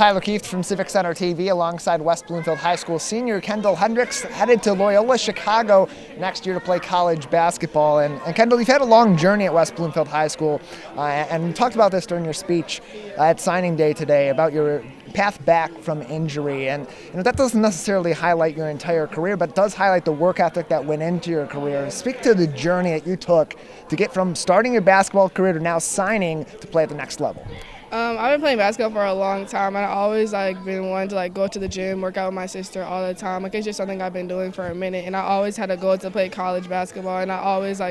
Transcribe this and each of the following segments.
Tyler Kieft from Civic Center TV alongside West Bloomfield High School senior Kendall Hendrix headed to Loyola Chicago next year to play college basketball. And Kendall, you've had a long journey at West Bloomfield High School, and you talked about this during your speech at signing day today about your path back from injury. And that doesn't necessarily highlight your entire career, but it does highlight the work ethic that went into your career. Speak to the journey that you took to get from starting your basketball career to now signing to play at the next level. I've been playing basketball for a long time, and I always been wanting to go to the gym, work out with my sister all the time. It's just something I've been doing for a minute, and I always had a goal to play college basketball, and I always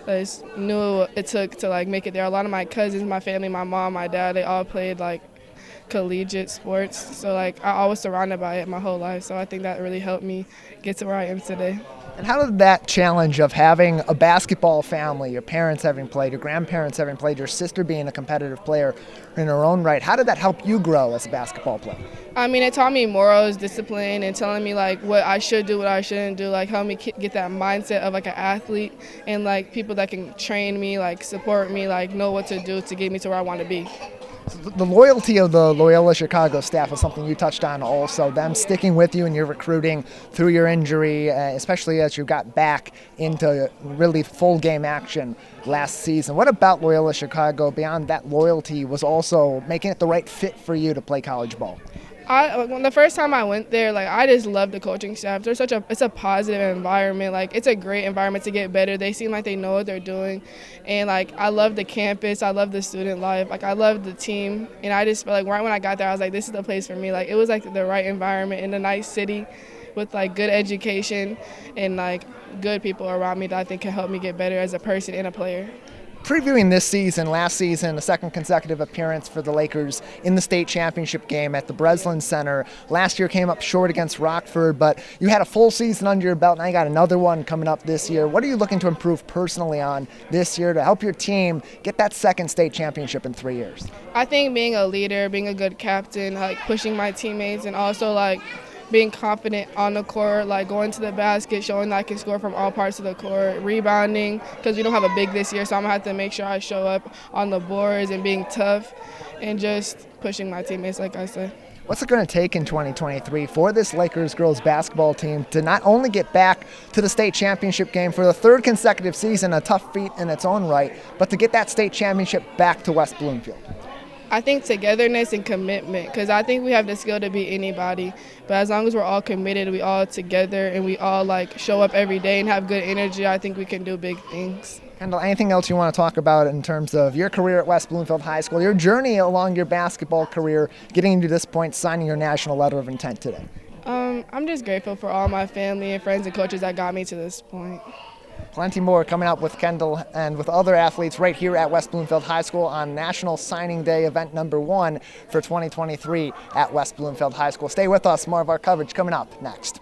just knew it took to make it there. A lot of my cousins, my family, my mom, my dad, they all played collegiate sports, so I was surrounded by it my whole life. So I think that really helped me get to where I am today. And how did that challenge of having a basketball family, your parents having played, your grandparents having played, your sister being a competitive player in her own right, how did that help you grow as a basketball player? It taught me morals, discipline, and telling me what I should do, what I shouldn't do, help me get that mindset of an athlete, and people that can train me, support me, know what to do to get me to where I want to be. So the loyalty of the Loyola Chicago staff is something you touched on also, them sticking with you in your recruiting through your injury, especially as you got back into really full game action last season. What about Loyola Chicago, beyond that loyalty, was also making it the right fit for you to play college ball? When the first time I went there, I just love the coaching staff. It's a positive environment. It's a great environment to get better. They seem like they know what they're doing, and I love the campus. I love the student life. I love the team, and I just felt right when I got there, I was this is the place for me. It was the right environment in a nice city, with good education and good people around me that I think can help me get better as a person and a player. Previewing this season, last season, the second consecutive appearance for the Lakers in the state championship game at the Breslin Center. Last year came up short against Rockford, but you had a full season under your belt. Now you got another one coming up this year. What are you looking to improve personally on this year to help your team get that second state championship in 3 years? I think being a leader, being a good captain, pushing my teammates, and also being confident on the court, going to the basket, showing that I can score from all parts of the court, rebounding, because we don't have a big this year, so I'm going to have to make sure I show up on the boards and being tough and just pushing my teammates, like I said. What's it going to take in 2023 for this Lakers girls basketball team to not only get back to the state championship game for the third consecutive season, a tough feat in its own right, but to get that state championship back to West Bloomfield? I think togetherness and commitment, because I think we have the skill to beat anybody, but as long as we're all committed, we all together, and we all show up every day and have good energy, I think we can do big things. Kendall, anything else you want to talk about in terms of your career at West Bloomfield High School, your journey along your basketball career, getting you to this point, signing your national letter of intent today? I'm just grateful for all my family and friends and coaches that got me to this point. Plenty more coming up with Kendall and with other athletes right here at West Bloomfield High School on National Signing Day, event number 1 for 2023 at West Bloomfield High School. Stay with us. More of our coverage coming up next.